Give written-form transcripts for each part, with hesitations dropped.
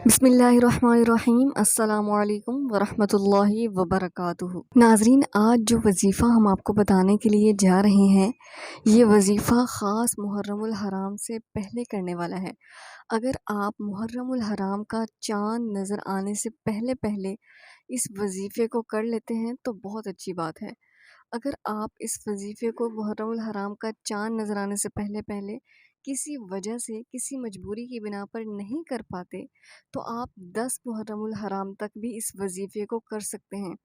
बिस्मिल्लाहिर्रहमानिर्रहीम। अस्सलाम वालेकुम वरहमतुल्लाहि वबरकातुहू। नाजरीन, आज जो वज़ीफ़ा हम आपको बताने के लिए जा रहे हैं, ये वज़ीफ़ा ख़ास मुहर्रमुल हराम से पहले करने वाला है। अगर आप मुहर्रमुल हराम का चाँद नज़र आने से पहले पहले इस वज़ीफ़े को कर लेते हैं तो बहुत अच्छी बात है। अगर आप इस वज़ीफ़े को मुहर्रमुल हराम का चाँद नज़र आने से पहले पहले किसी वजह से, किसी मजबूरी की बिना पर नहीं कर पाते, तो आप 10 मुहर्रमुल हराम तक भी इस वज़ीफ़े को कर सकते हैं।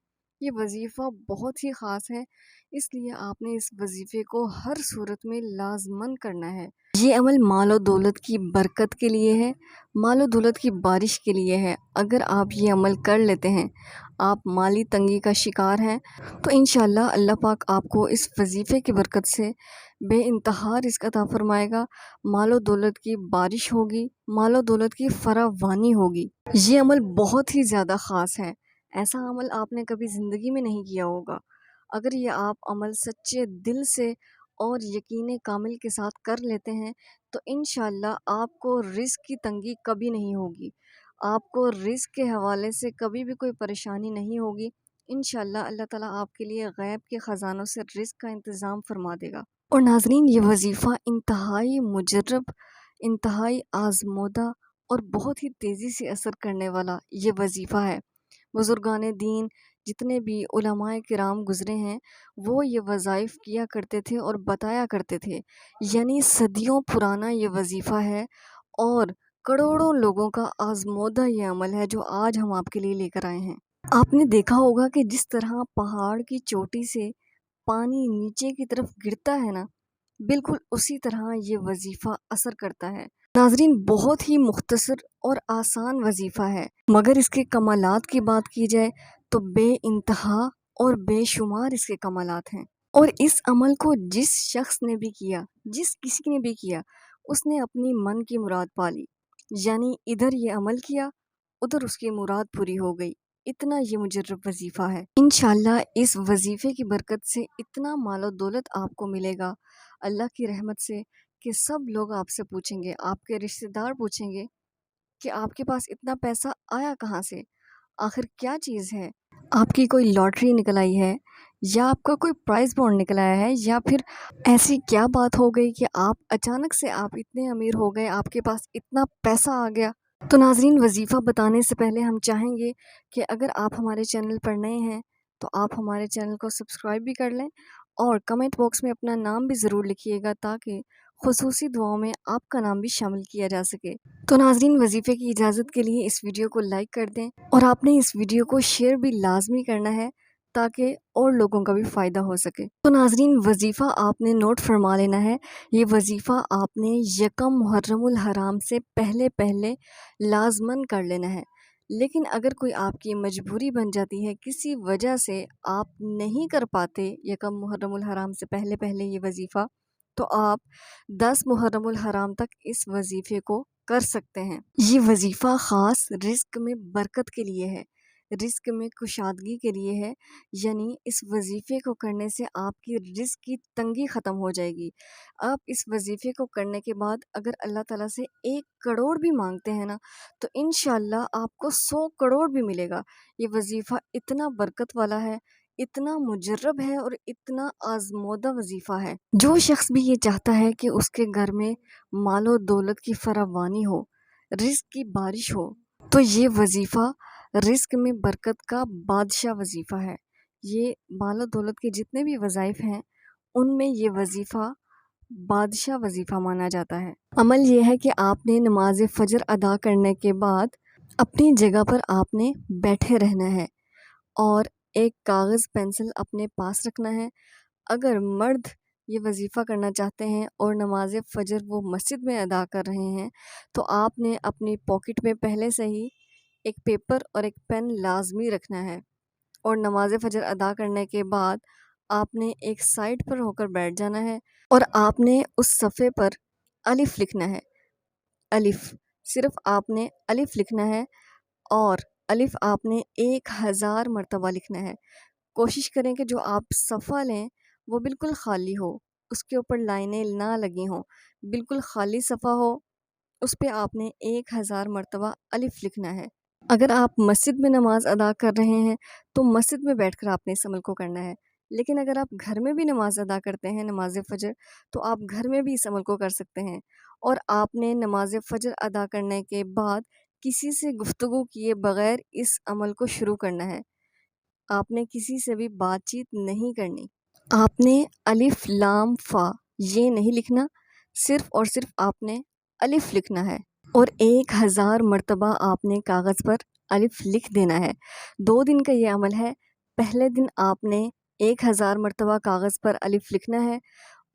ये वज़ीफ़ा बहुत ही ख़ास है, इसलिए आपने इस वज़ीफ़े को हर सूरत में लाज़मन करना है। ये अमल माल और दौलत की बरकत के लिए है, माल और दौलत की बारिश के लिए है। अगर आप ये अमल कर लेते हैं, आप माली तंगी का शिकार हैं, तो इंशाअल्लाह अल्लाह पाक आपको इस वज़ीफ़े की बरकत से बेइंतहा रिज़्क़ अता फ़रमाएगा। मालो दौलत की बारिश होगी, मालो दौलत की फरावानी होगी। ये अमल बहुत ही ज़्यादा ख़ास है। ऐसा अमल आपने कभी ज़िंदगी में नहीं किया होगा। अगर ये आप अमल सच्चे दिल से और यकीन कामिल के साथ कर लेते हैं, तो इंशाअल्लाह आपको रिज़्क़ की तंगी कभी नहीं होगी। आपको रिज़्क़ के हवाले से कभी भी कोई परेशानी नहीं होगी। इंशाअल्लाह अल्लाह ताला आपके लिए गैब के ख़ज़ानों से रिज़्क़ का इंतज़ाम फ़रमा देगा। और नाज़रीन, ये वज़ीफ़ा इंतहाई मुजर्रब, इंतहाई आज़मूदा और बहुत ही तेज़ी से असर करने वाला ये वज़ीफ़ा है। बुज़ुर्गान दीन, जितने भी उलमाए किराम गुज़रे हैं, वो ये वज़ाइफ़ किया करते थे और बताया करते थे। यानी सदियों पुराना ये वज़ीफ़ा है और करोड़ों लोगों का आज़मूदा ये अमल है जो आज हम आपके लिए लेकर आए हैं। आपने देखा होगा कि जिस तरह पहाड़ की चोटी से पानी नीचे की तरफ गिरता है ना, बिल्कुल उसी तरह ये वज़ीफ़ा असर करता है। नाज़रीन, बहुत ही मुख्तसर और आसान वज़ीफ़ा है, मगर इसके कमालात की बात की जाए तो बेइंतहा और बेशुमार इसके कमालात हैं। और इस अमल को जिस शख्स ने भी किया, जिस किसी ने भी किया, उसने अपनी मन की मुराद पा ली। यानी इधर ये अमल किया, उधर उसकी मुराद पूरी हो गई। इतना ये मुजर्रब वज़ीफ़ा है। इंशाअल्लाह इस वज़ीफ़े की बरकत से इतना मालो दौलत आपको मिलेगा अल्लाह की रहमत से, कि सब लोग आपसे पूछेंगे, आपके रिश्तेदार पूछेंगे कि आपके पास इतना पैसा आया कहाँ से? आखिर क्या चीज़ है? आपकी कोई लॉटरी निकल आई है, या आपका कोई प्राइज़ बॉन्ड निकल आया है, या फिर ऐसी क्या बात हो गई कि आप अचानक से आप इतने अमीर हो गए, आपके पास इतना पैसा आ गया? तो नाज़रीन, वज़ीफ़ा बताने से पहले हम चाहेंगे कि अगर आप हमारे चैनल पर नए हैं, तो आप हमारे चैनल को सब्सक्राइब भी कर लें और कमेंट बॉक्स में अपना नाम भी ज़रूर लिखिएगा, ताकि खुसूसी दुआओं में आपका नाम भी शामिल किया जा सके। तो नाज़रीन, वज़ीफ़े की इजाज़त के लिए इस वीडियो को लाइक कर दें और आपने इस वीडियो को शेयर भी लाजमी करना है, ताकि और लोगों का भी फ़ायदा हो सके। तो नाज़रीन, वज़ीफ़ा आपने नोट फरमा लेना है। ये वज़ीफ़ा आपने यकम मुहर्रमुल हराम से पहले पहले लाजमन कर लेना है। लेकिन अगर कोई आपकी मजबूरी बन जाती है, किसी वजह से आप नहीं कर पाते यकम मुहर्रमुल हराम से पहले पहले ये वज़ीफ़ा, तो आप 10 मुहर्रमुल हराम तक इस वज़ीफ़े को कर सकते हैं। ये वज़ीफ़ा ख़ास रिज़्क़ में बरकत के लिए है, रिज़्क़ में कुशादगी के लिए है। यानी इस वज़ीफ़े को करने से आपकी रिज़्क़ की तंगी ख़त्म हो जाएगी। आप इस वज़ीफ़े को करने के बाद अगर अल्लाह ताला से 1 करोड़ भी मांगते हैं ना, तो इंशाअल्लाह आपको 100 करोड़ भी मिलेगा। ये वज़ीफ़ा इतना बरकत वाला है, इतना मुजर्रब है और इतना आज़मूदा वज़ीफ़ा है। जो शख्स भी ये चाहता है कि उसके घर में मालो दौलत की फरावानी हो, रिज़्क़ की बारिश हो, तो ये वज़ीफ़ा रिज़्क़ में बरकत का बादशाह वज़ीफ़ा है। ये मालो दौलत के जितने भी वज़ाइफ़ हैं, उनमें ये वज़ीफ़ा बादशाह वज़ीफ़ा माना जाता है। अमल ये है कि आपने नमाज़ फ़जर अदा करने के बाद अपनी जगह पर आपने बैठे रहना है और एक कागज़ पेंसिल अपने पास रखना है। अगर मर्द ये वज़ीफ़ा करना चाहते हैं और नमाज़ फ़जर वो मस्जिद में अदा कर रहे हैं, तो आपने अपनी पॉकेट में पहले से ही एक पेपर और एक पेन लाज़मी रखना है। और नमाज़ फ़जर अदा करने के बाद आपने एक साइड पर होकर बैठ जाना है और आपने उस सफ़े पर अलिफ़ लिखना है। अलिफ़, सिर्फ़ आपने अलिफ़ लिखना है और अलिफ़ आपने 1000 मरतबा लिखना है। कोशिश करें कि जो आप सफ़ा लें वो बिल्कुल ख़ाली हो, उसके ऊपर लाइनें ना लगी हों, बिल्कुल ख़ाली सफ़ा हो, اس پہ آپ نے 1000 مرتبہ الف لکھنا ہے۔ اگر آپ مسجد میں نماز ادا کر رہے ہیں تو مسجد میں بیٹھ کر آپ نے اس عمل کو کرنا ہے، لیکن اگر آپ گھر میں بھی نماز ادا کرتے ہیں نماز فجر، تو آپ گھر میں بھی اس عمل کو کر سکتے ہیں۔ اور آپ نے نماز فجر ادا کرنے کے بعد کسی سے گفتگو کیے بغیر اس عمل کو شروع کرنا ہے۔ آپ نے کسی سے بھی بات چیت نہیں کرنی۔ آپ نے الف لام فا یہ نہیں لکھنا، صرف اور صرف آپ نے الف لکھنا ہے، اور 1000 مرتبہ آپ نے کاغذ پر الف لکھ دینا ہے۔ 2 دن کا یہ عمل ہے۔ پہلے دن آپ نے 1000 مرتبہ کاغذ پر الف لکھنا ہے،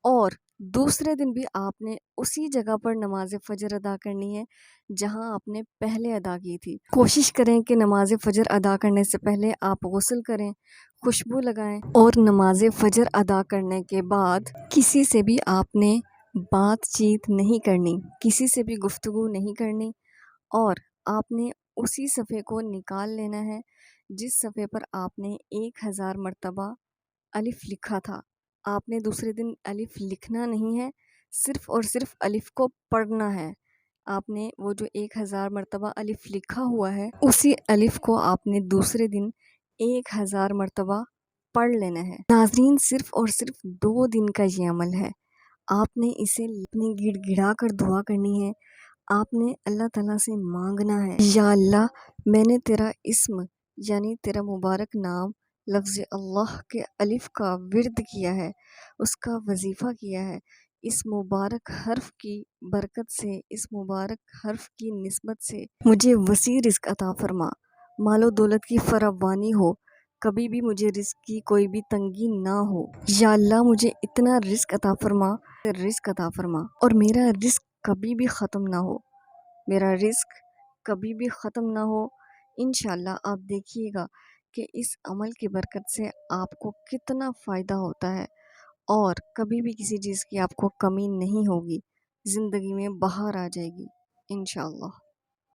اور دوسرے دن بھی آپ نے اسی جگہ پر نماز فجر ادا کرنی ہے جہاں آپ نے پہلے ادا کی تھی۔ کوشش کریں کہ نماز فجر ادا کرنے سے پہلے آپ غسل کریں، خوشبو لگائیں، اور نماز فجر ادا کرنے کے بعد کسی سے بھی آپ نے بات چیت نہیں کرنی، کسی سے بھی گفتگو نہیں کرنی، اور آپ نے اسی صفحے کو نکال لینا ہے جس صفحے پر آپ نے 1000 مرتبہ الف لکھا تھا۔ آپ نے دوسرے دن الف لکھنا نہیں ہے، صرف اور صرف الف کو پڑھنا ہے۔ آپ نے وہ جو 1000 مرتبہ الف لکھا ہوا ہے اسی الف کو آپ نے دوسرے دن 1000 مرتبہ پڑھ لینا ہے۔ ناظرین، صرف اور صرف 2 دن کا یہ عمل ہے۔ آپ نے اسے اپنے گڑ گڑا کر دعا کرنی ہے۔ آپ نے اللہ تعالیٰ سے مانگنا ہے، یا اللہ، میں نے تیرا اسم یعنی تیرا مبارک نام لفظ اللہ کے الف کا ورد کیا ہے، اس کا وظیفہ کیا ہے۔ اس مبارک حرف کی برکت سے، اس مبارک حرف کی نسبت سے مجھے وسیع رزق عطا فرما، مال و دولت کی فراوانی ہو، کبھی بھی مجھے رزق کی کوئی بھی تنگی نہ ہو۔ یا اللہ، مجھے اتنا رزق عطا فرما اور میرا رزق کبھی بھی ختم نہ ہو، میرا رزق کبھی بھی ختم نہ ہو۔ انشاءاللہ آپ دیکھیے گا کہ اس عمل کی برکت سے آپ کو کتنا فائدہ ہوتا ہے، اور کبھی بھی کسی چیز کی آپ کو کمی نہیں ہوگی، زندگی میں بہار آ جائے گی انشاءاللہ۔